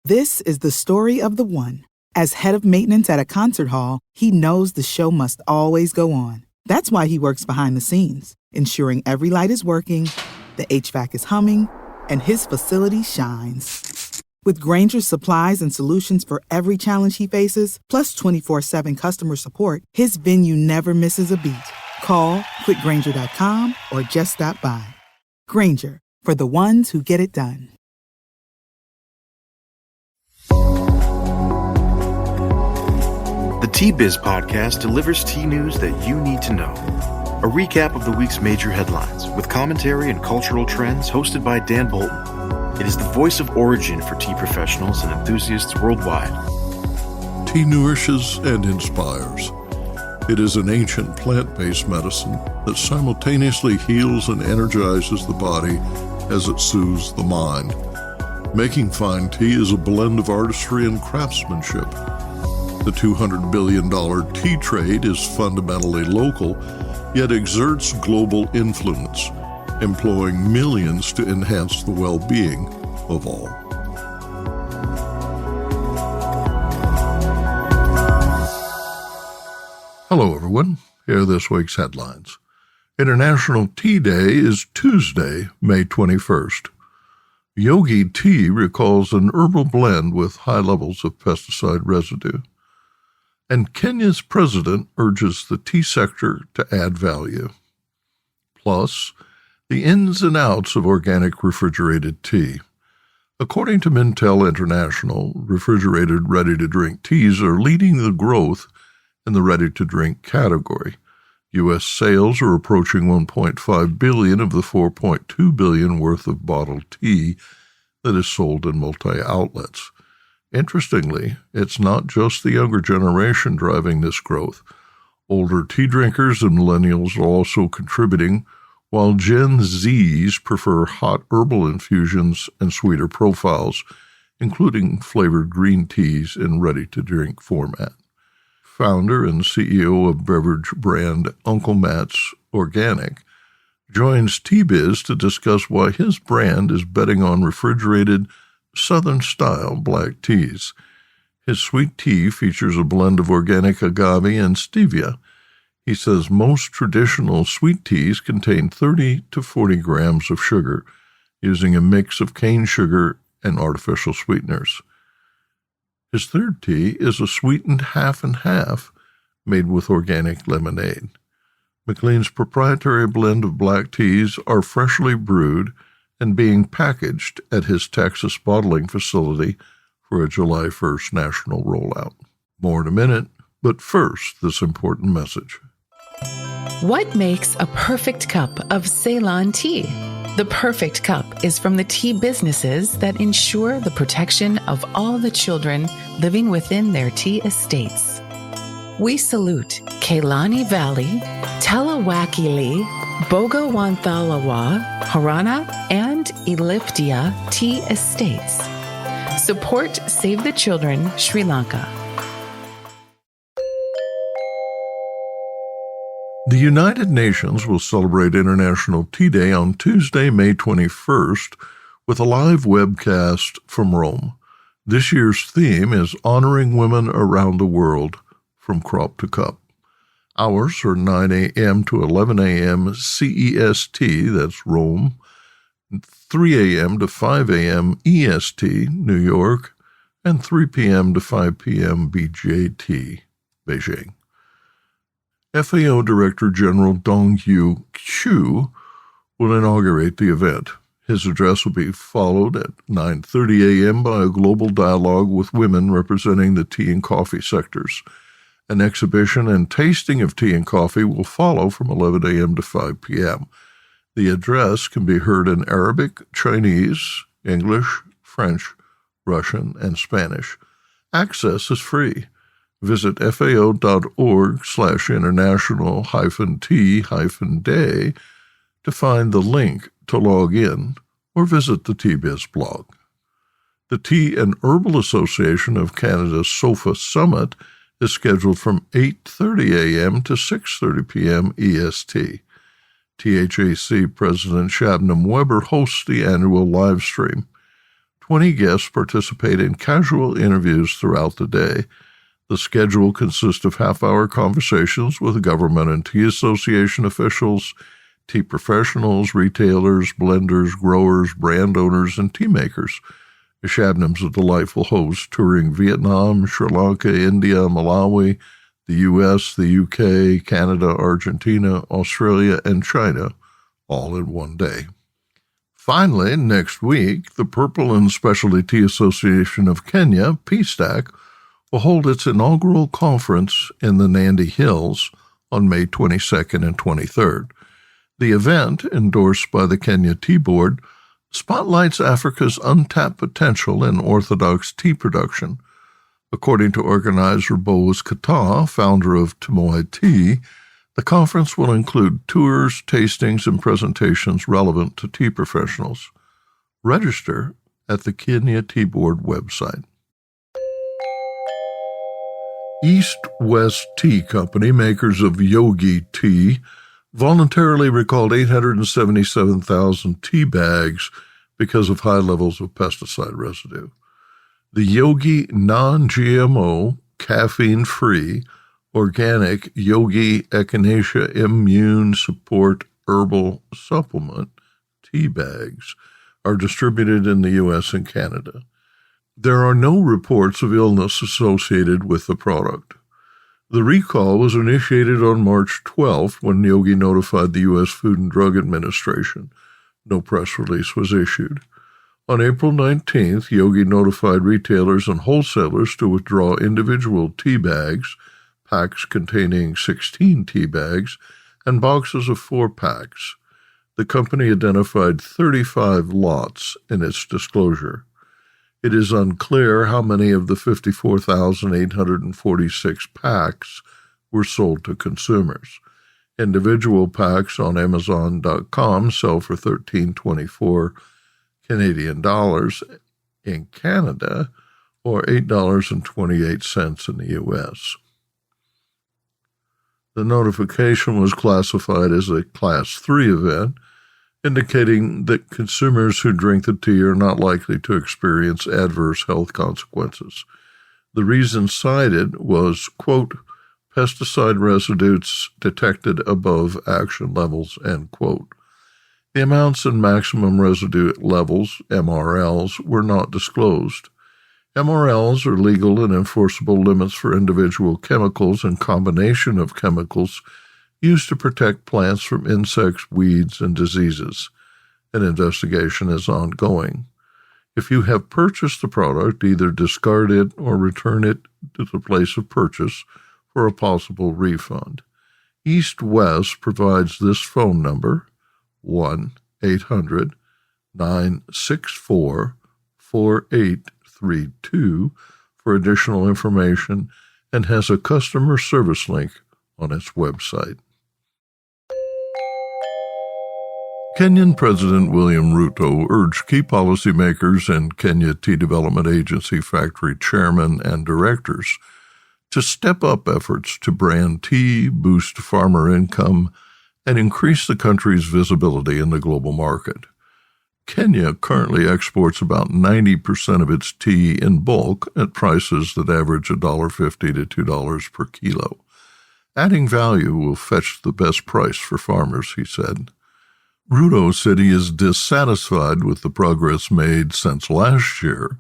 This is the story of the one. As head of maintenance at a concert hall, he knows the show must always go on. That's why he works behind the scenes, ensuring every light is working, the HVAC is humming, and his facility shines. With Grainger's supplies and solutions for every challenge he faces, plus 24/7 customer support, his venue never misses a beat. Call quickgrainger.com or just stop by. Grainger, for the ones who get it done. The Tea Biz podcast delivers tea news that you need to know. A recap of the week's major headlines with commentary and cultural trends hosted by Dan Bolton. It is the voice of origin for tea professionals and enthusiasts worldwide. Tea nourishes and inspires. It is an ancient plant-based medicine that simultaneously heals and energizes the body as it soothes the mind. Making fine tea is a blend of artistry and craftsmanship. The $200 billion tea trade is fundamentally local, yet exerts global influence, employing millions to enhance the well-being of all. Hello, everyone. Here are this week's headlines. International Tea Day is Tuesday, May 21st. Yogi tea recalls an herbal blend with high levels of pesticide residue. And Kenya's president urges the tea sector to add value. Plus, the ins and outs of organic refrigerated tea. According to Mintel International, refrigerated ready-to-drink teas are leading the growth in the ready-to-drink category. U.S. sales are approaching $1.5 billion of the $4.2 billion worth of bottled tea that is sold in multi-outlets. Interestingly, it's not just the younger generation driving this growth. Older tea drinkers and millennials are also contributing, while Gen Zs prefer hot herbal infusions and sweeter profiles, including flavored green teas in ready-to-drink format. Founder and CEO of beverage brand Uncle Matt's Organic, joins Tea Biz to discuss why his brand is betting on refrigerated, Southern-style black teas. His sweet tea features a blend of organic agave and stevia. He says most traditional sweet teas contain 30 to 40 grams of sugar, using a mix of cane sugar and artificial sweeteners. His third tea is a sweetened half and half, made with organic lemonade. McLean's proprietary blend of black teas are freshly brewed and being packaged at his Texas bottling facility for a July 1st national rollout. More in a minute, but first, this important message. What makes a perfect cup of Ceylon tea? The perfect cup is from the tea businesses that ensure the protection of all the children living within their tea estates. We salute Kailani Valley, Talawakili, Bogowanthalawa, Harana, and Elliptia tea estates. Support Save the Children, Sri Lanka. The United Nations will celebrate International Tea Day on Tuesday, May 21st, with a live webcast from Rome. This year's theme is Honoring Women Around the World, from Crop to Cup. Hours are 9 a.m. to 11 a.m. CEST, that's Rome, 3 a.m. to 5 a.m. EST, New York, and 3 p.m. to 5 p.m. BJT, Beijing. FAO Director General Dong-Yu Chu will inaugurate the event. His address will be followed at 9:30 a.m. by a global dialogue with women representing the tea and coffee sectors. An exhibition and tasting of tea and coffee will follow from 11 a.m. to 5 p.m. The address can be heard in Arabic, Chinese, English, French, Russian, and Spanish. Access is free. Visit fao.org/international-tea-day to find the link to log in or visit the Tea Biz blog. The Tea and Herbal Association of Canada's SOFA Summit is scheduled from 8:30 a.m. to 6:30 p.m. EST. THAC President Shabnam Weber hosts the annual live stream. 20 guests participate in casual interviews throughout the day. The schedule consists of half-hour conversations with government and tea association officials, tea professionals, retailers, blenders, growers, brand owners, and tea makers. Shabnam's a delightful host, touring Vietnam, Sri Lanka, India, Malawi, the U.S., the U.K., Canada, Argentina, Australia, and China, all in one day. Finally, next week, the Purple and Specialty Tea Association of Kenya, PSTAC, will hold its inaugural conference in the Nandi Hills on May 22nd and 23rd. The event, endorsed by the Kenya Tea Board, spotlights Africa's untapped potential in orthodox tea production. According to organizer Boaz Kata, founder of Tumoy Tea, the conference will include tours, tastings, and presentations relevant to tea professionals. Register at the Kenya Tea Board website. East West Tea Company, makers of Yogi tea, voluntarily recalled 877,000 tea bags because of high levels of pesticide residue. The Yogi non-GMO, caffeine-free, organic Yogi Echinacea Immune Support Herbal Supplement tea bags are distributed in the U.S. and Canada. There are no reports of illness associated with the product. The recall was initiated on March 12th when Yogi notified the U.S. Food and Drug Administration. No press release was issued. On April 19th, Yogi notified retailers and wholesalers to withdraw individual tea bags, packs containing 16 tea bags, and boxes of 4 packs. The company identified 35 lots in its disclosure. It is unclear how many of the 54,846 packs were sold to consumers. Individual packs on Amazon.com sell for $13.24 Canadian dollars in Canada, or $8.28 in the U.S. The notification was classified as a Class 3 event, indicating that consumers who drink the tea are not likely to experience adverse health consequences. The reason cited was, quote, pesticide residues detected above action levels, end quote. The amounts and maximum residue levels, MRLs, were not disclosed. MRLs are legal and enforceable limits for individual chemicals and combination of chemicals used to protect plants from insects, weeds, and diseases. An investigation is ongoing. If you have purchased the product, either discard it or return it to the place of purchase for a possible refund. East West provides this phone number, 1-800-964-4832, for additional information, and has a customer service link on its website. Kenyan President William Ruto urged key policymakers and Kenya Tea Development Agency factory chairmen and directors to step up efforts to brand tea, boost farmer income, and increase the country's visibility in the global market. Kenya currently exports about 90% of its tea in bulk at prices that average $1.50 to $2 per kilo. Adding value will fetch the best price for farmers, he said. Ruto said he is dissatisfied with the progress made since last year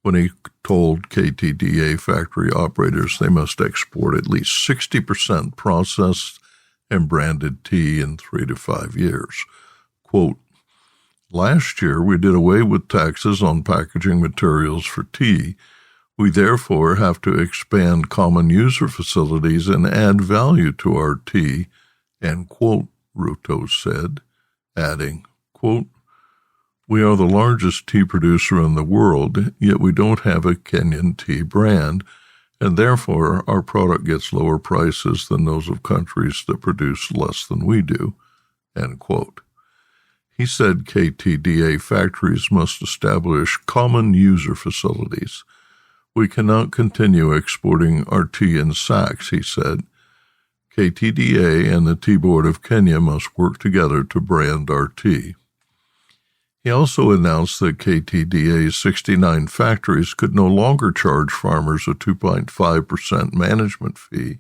when he told KTDA factory operators they must export at least 60% processed and branded tea in 3 to 5 years. Quote, last year we did away with taxes on packaging materials for tea. We therefore have to expand common user facilities and add value to our tea, end quote, Ruto said, adding, quote, we are the largest tea producer in the world, yet we don't have a Kenyan tea brand, and therefore our product gets lower prices than those of countries that produce less than we do, end quote. He said KTDA factories must establish common user facilities. We cannot continue exporting our tea in sacks, he said. KTDA and the Tea Board of Kenya must work together to brand our tea. He also announced that KTDA's 69 factories could no longer charge farmers a 2.5% management fee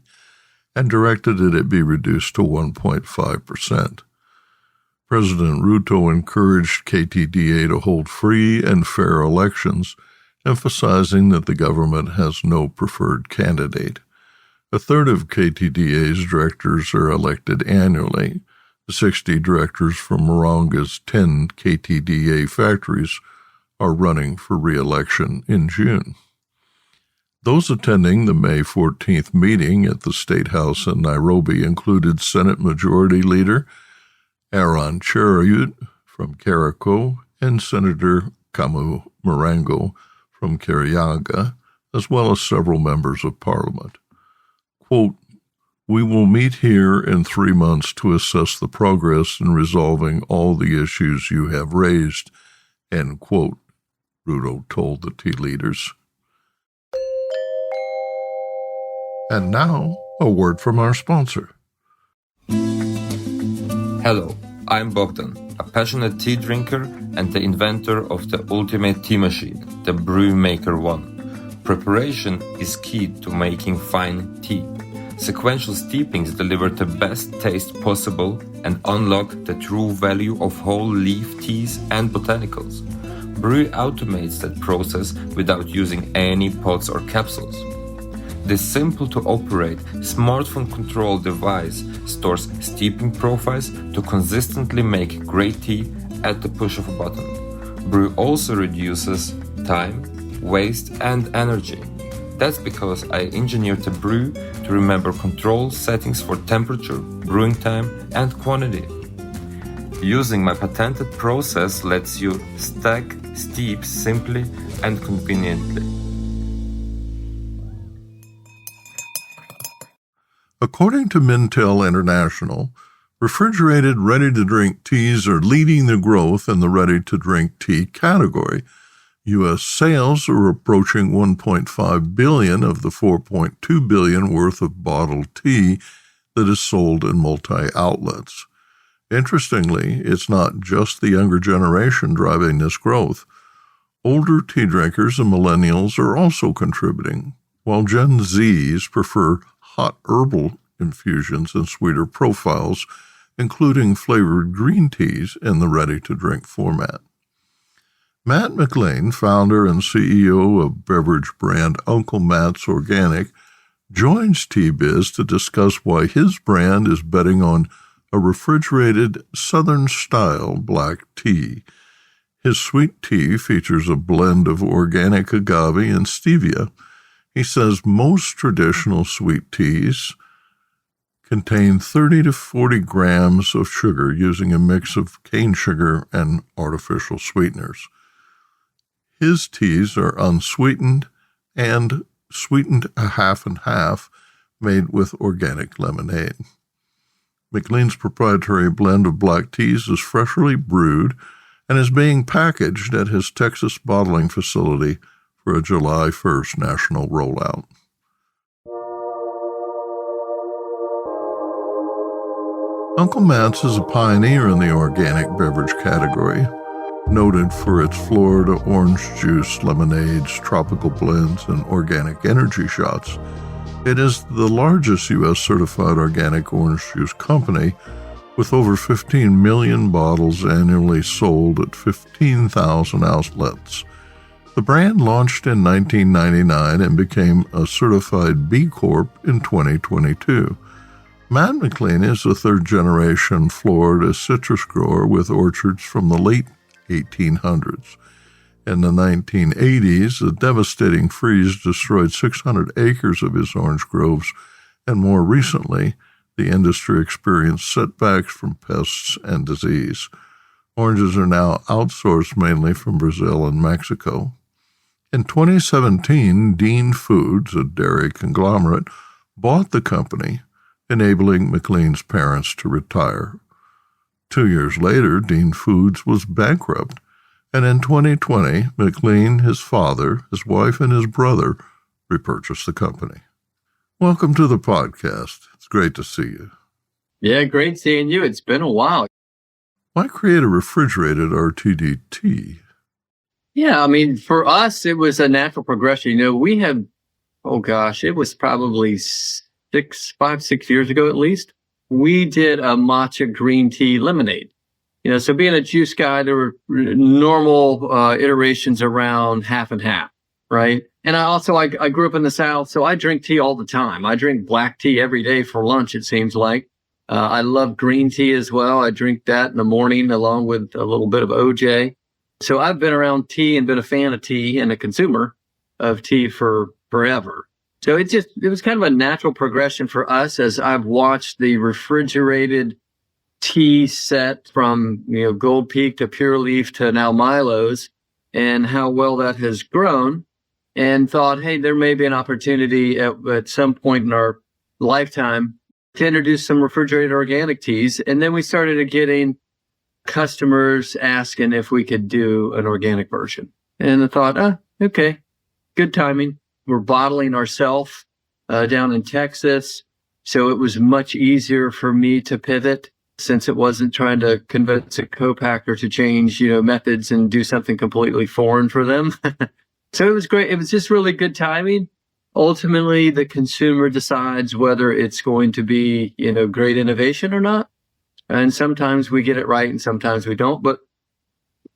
and directed that it be reduced to 1.5%. President Ruto encouraged KTDA to hold free and fair elections, emphasizing that the government has no preferred candidate. A third of KTDA's directors are elected annually. The 60 directors from Moronga's 10 KTDA factories are running for re-election in June. Those attending the May 14th meeting at the State House in Nairobi included Senate Majority Leader Aaron Cheruiyot from Carico and Senator Camu Marango from Cariaga, as well as several members of Parliament. Quote, "We will meet here in 3 months to assess the progress in resolving all the issues you have raised," end quote, Ruto told the tea leaders. And now, a word from our sponsor. Hello, I'm Bogdan, a passionate tea drinker and the inventor of the ultimate tea machine, the BrewMaker 1. Preparation is key to making fine tea. Sequential steepings deliver the best taste possible and unlock the true value of whole leaf teas and botanicals. Brew automates that process without using any pots or capsules. This simple-to-operate, smartphone-controlled device stores steeping profiles to consistently make great tea at the push of a button. Brew also reduces time, waste, and energy. That's because I engineered the brew to remember control settings for temperature, brewing time, and quantity. Using my patented process lets you stack steep simply and conveniently. According to Mintel International, refrigerated ready-to-drink teas are leading the growth in the ready-to-drink tea category. U.S. sales are approaching $1.5 billion of the $4.2 billion worth of bottled tea that is sold in multi-outlets. Interestingly, it's not just the younger generation driving this growth. Older tea drinkers and millennials are also contributing, while Gen Zs prefer hot herbal infusions and sweeter profiles, including flavored green teas in the ready-to-drink format. Matt McLean, founder and CEO of beverage brand Uncle Matt's Organic, joins Tea Biz to discuss why his brand is betting on a refrigerated Southern-style black tea. His sweet tea features a blend of organic agave and stevia. He says most traditional sweet teas contain 30 to 40 grams of sugar using a mix of cane sugar and artificial sweeteners. His teas are unsweetened and sweetened a half and half, made with organic lemonade. McLean's proprietary blend of black teas is freshly brewed and is being packaged at his Texas bottling facility for a July 1st national rollout. Uncle Matt's is a pioneer in the organic beverage category, noted for its Florida orange juice, lemonades, tropical blends, and organic energy shots. It is the largest U.S. certified organic orange juice company, with over 15 million bottles annually sold at 15,000 outlets. The brand launched in 1999 and became a certified B Corp in 2022. Matt McLean is a third-generation Florida citrus grower with orchards from the late 1800s. In the 1980s, a devastating freeze destroyed 600 acres of his orange groves, and more recently, the industry experienced setbacks from pests and disease. Oranges are now outsourced mainly from Brazil and Mexico. In 2017, Dean Foods, a dairy conglomerate, bought the company, enabling McLean's parents to retire. 2 years later, Dean Foods was bankrupt, and in 2020, McLean, his father, his wife, and his brother repurchased the company. Welcome to the podcast. It's great to see you. Yeah, great seeing you. It's been a while. Why create a refrigerated RTD tea? Yeah, I mean, for us, it was a natural progression. We had, oh gosh, it was probably 6 years ago at least. We did a matcha green tea lemonade. So being a juice guy, there were normal iterations around half and half, right? And I grew up in the South, so I drink tea all the time. I drink black tea every day for lunch, it seems like. I love green tea as well. I drink that in the morning along with a little bit of OJ. So I've been around tea and been a fan of tea and a consumer of tea for forever. So it was kind of a natural progression for us as I've watched the refrigerated tea set from, Gold Peak to Pure Leaf to now Milo's, and how well that has grown, and thought, hey, there may be an opportunity at some point in our lifetime to introduce some refrigerated organic teas. And then we started getting customers asking if we could do an organic version. And I thought, okay, good timing. We're bottling ourselves down in Texas. So it was much easier for me to pivot since it wasn't trying to convince a co-packer to change, methods and do something completely foreign for them. So it was great. It was just really good timing. Ultimately, the consumer decides whether it's going to be, great innovation or not. And sometimes we get it right and sometimes we don't. But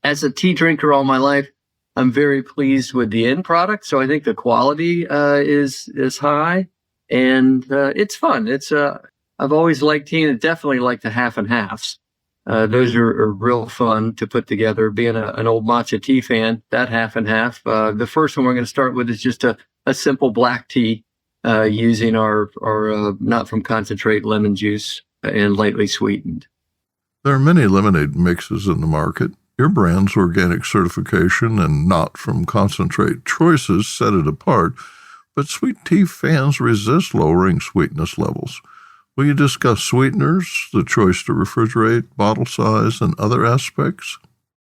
as a tea drinker all my life, I'm very pleased with the end product. So I think the quality is high, and it's fun. I've always liked tea, and definitely like the half and halves. Those are real fun to put together. Being an old matcha tea fan, that half and half. The first one we're going to start with is just a simple black tea using our not from concentrate lemon juice and lightly sweetened. There are many lemonade mixes in the market. Your brand's organic certification and not from concentrate choices set it apart, but sweet tea fans resist lowering sweetness levels. Will you discuss sweeteners, the choice to refrigerate, bottle size, and other aspects?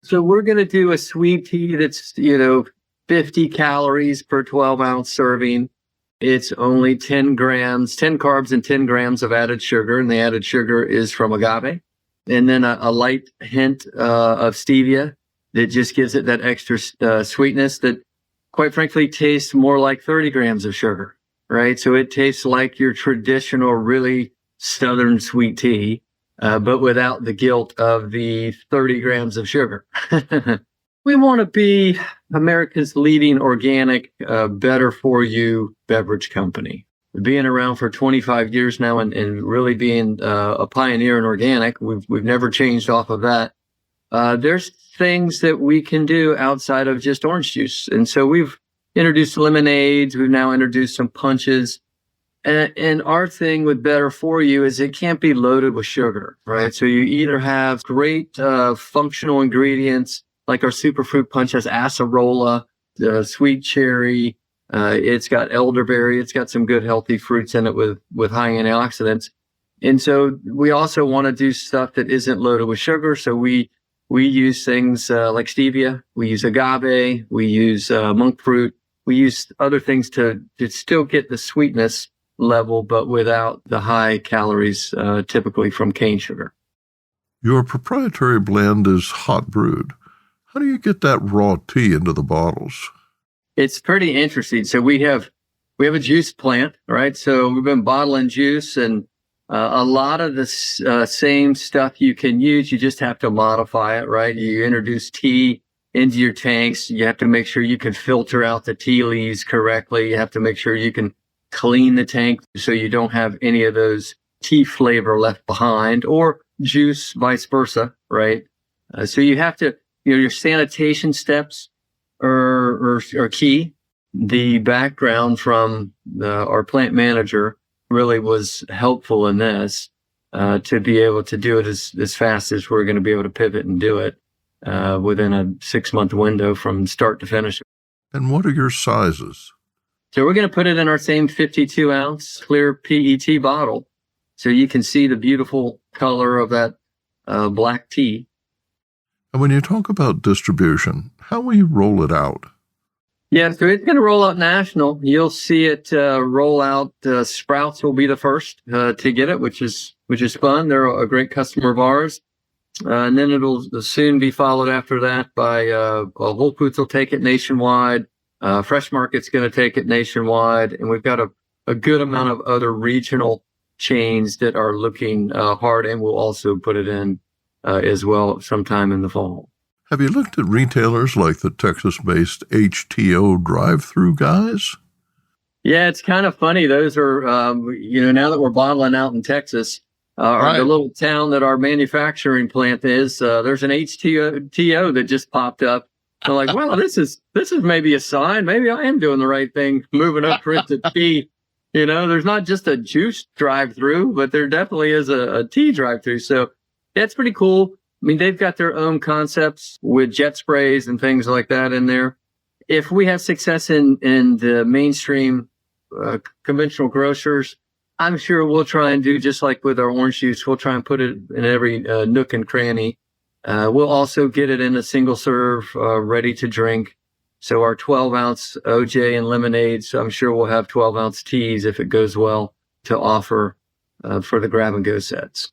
So we're going to do a sweet tea that's, 50 calories per 12-ounce serving. It's only 10 carbs and 10 grams of added sugar, and the added sugar is from agave. And then a light hint of stevia that just gives it that extra sweetness that, quite frankly, tastes more like 30 grams of sugar, right? So it tastes like your traditional, really southern sweet tea, but without the guilt of the 30 grams of sugar. We want to be America's leading organic, better-for-you beverage company. Being around for 25 years now and really being a pioneer in organic, we've never changed off of that. There's things that we can do outside of just orange juice. And so we've introduced lemonades. We've now introduced some punches. And our thing with Better For You is it can't be loaded with sugar, right? So you either have great functional ingredients, like our superfruit punch has acerola, sweet cherry, it's got elderberry, it's got some good healthy fruits in it with high antioxidants. And so we also want to do stuff that isn't loaded with sugar. So we use things like stevia, we use agave, we use monk fruit, we use other things to still get the sweetness level, but without the high calories typically from cane sugar. Your proprietary blend is hot brewed. How do you get that raw tea into the bottles? It's pretty interesting. So we have a juice plant, right? So we've been bottling juice, and a lot of the same stuff you can use. You just have to modify it, right? You introduce tea into your tanks. You have to make sure you can filter out the tea leaves correctly. You have to make sure you can clean the tank so you don't have any of those tea flavor left behind, or juice, vice versa, right? So you have to, your sanitation steps are key. The background from our plant manager really was helpful in this, to be able to do it as fast as we're going to be able to pivot and do it within a 6-month window from start to finish. And what are your sizes? So we're going to put it in our same 52-ounce clear PET bottle, so you can see the beautiful color of that black tea. And when you talk about distribution, how will you roll it out? Yeah, so it's going to roll out national. You'll see it roll out. Sprouts will be the first to get it, which is fun. They're a great customer of ours. And then it'll soon be followed after that by Whole Foods will take it nationwide. Fresh Market's going to take it nationwide. And we've got a good amount of other regional chains that are looking hard, and will also put it in as well sometime in the fall. Have you looked at retailers like the Texas-based HTO drive-through guys? Yeah, it's kind of funny. Those are, now that we're bottling out in Texas, Right. the little town that our manufacturing plant is, there's an HTO that just popped up. I'm like, well, this is maybe a sign. Maybe I am doing the right thing, moving up into tea. There's not just a juice drive-through, but there definitely is a tea drive-through. So that's pretty cool. I mean, they've got their own concepts with jet sprays and things like that in there. If we have success in the mainstream conventional grocers, I'm sure we'll try and do just like with our orange juice. We'll try and put it in every nook and cranny. We'll also get it in a single serve, ready to drink. So our 12-ounce OJ and lemonades, I'm sure we'll have 12-ounce teas if it goes well to offer for the grab-and-go sets.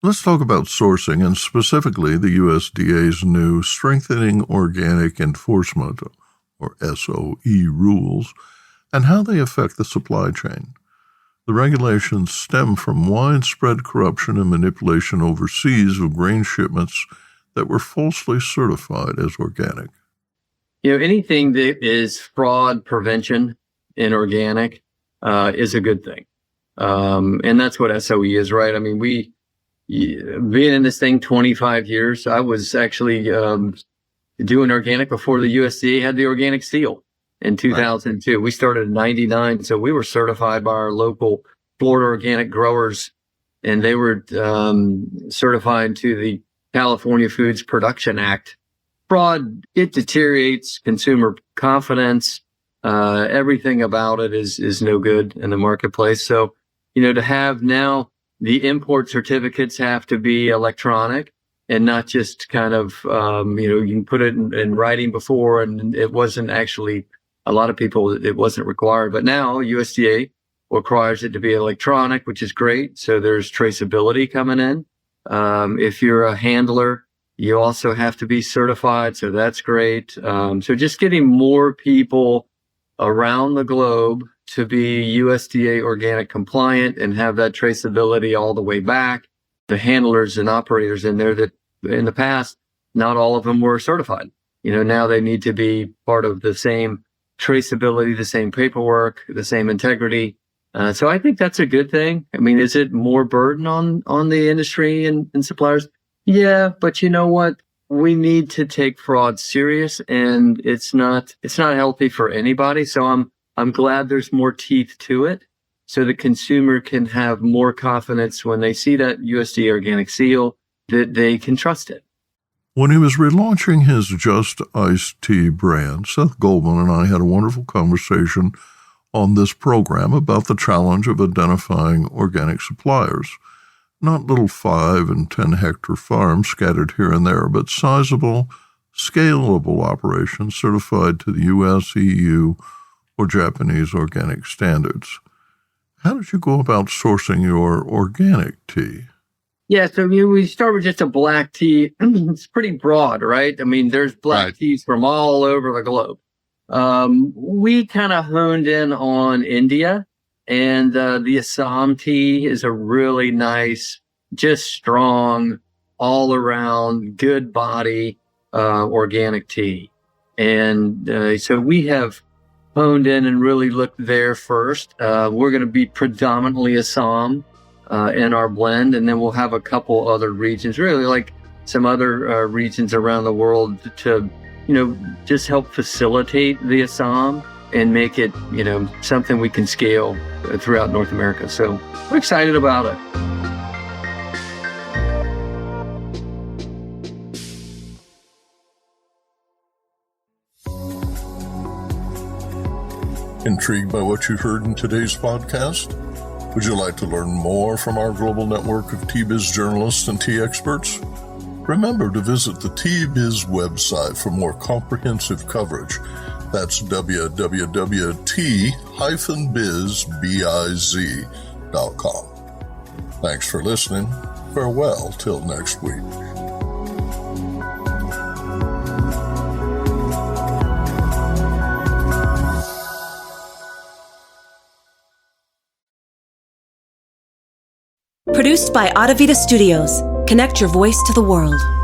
Let's talk about sourcing, and specifically the USDA's new Strengthening Organic Enforcement, or SOE, rules, and how they affect the supply chain. The regulations stem from widespread corruption and manipulation overseas of grain shipments that were falsely certified as organic. Anything that is fraud prevention in organic is a good thing. And that's what SOE is, right? I mean, being in this thing 25 years, I was actually doing organic before the USDA had the organic seal in 2002. Right. We started in 99, so we were certified by our local Florida organic growers, and they were certified to the California Foods Production Act. Fraud, it deteriorates consumer confidence. Everything about it is no good in the marketplace. So, to have now the import certificates have to be electronic and not just kind of, you can put it in writing before, and it wasn't actually, a lot of people, it wasn't required. But now USDA requires it to be electronic, which is great. So there's traceability coming in. If you're a handler, you also have to be certified. So that's great. So just getting more people around the globe to be USDA organic compliant and have that traceability all the way back. The handlers and operators in there that in the past, not all of them were certified. Now they need to be part of the same traceability, the same paperwork, the same integrity. So I think that's a good thing. I mean, is it more burden on the industry and suppliers? Yeah, but you know what? We need to take fraud serious, and it's not healthy for anybody. So I'm glad there's more teeth to it, so the consumer can have more confidence when they see that USDA organic seal that they can trust it. When he was relaunching his Just Iced Tea brand, Seth Goldman and I had a wonderful conversation on this program about the challenge of identifying organic suppliers. Not little 5 and 10 hectare farms scattered here and there, but sizable, scalable operations certified to the U.S., EU, or Japanese organic standards. How did you go about sourcing your organic tea? Yeah, so we start with just a black tea. It's pretty broad, right? I mean, there's black teas from all over the globe. We kind of honed in on India, and the Assam tea is a really nice, just strong, all around, good body organic tea. And so we have honed in and really looked there first. We're going to be predominantly Assam in our blend, and then we'll have a couple other regions, really like some other regions around the world to, just help facilitate the Assam and make it, something we can scale throughout North America. So we're excited about it. Intrigued by what you heard in today's podcast? Would you like to learn more from our global network of Tea Biz journalists and tea experts? Remember to visit the Tea Biz website for more comprehensive coverage. That's www.tea-biz.com. Thanks for listening. Farewell till next week. Produced by Audavita Studios. Connect your voice to the world.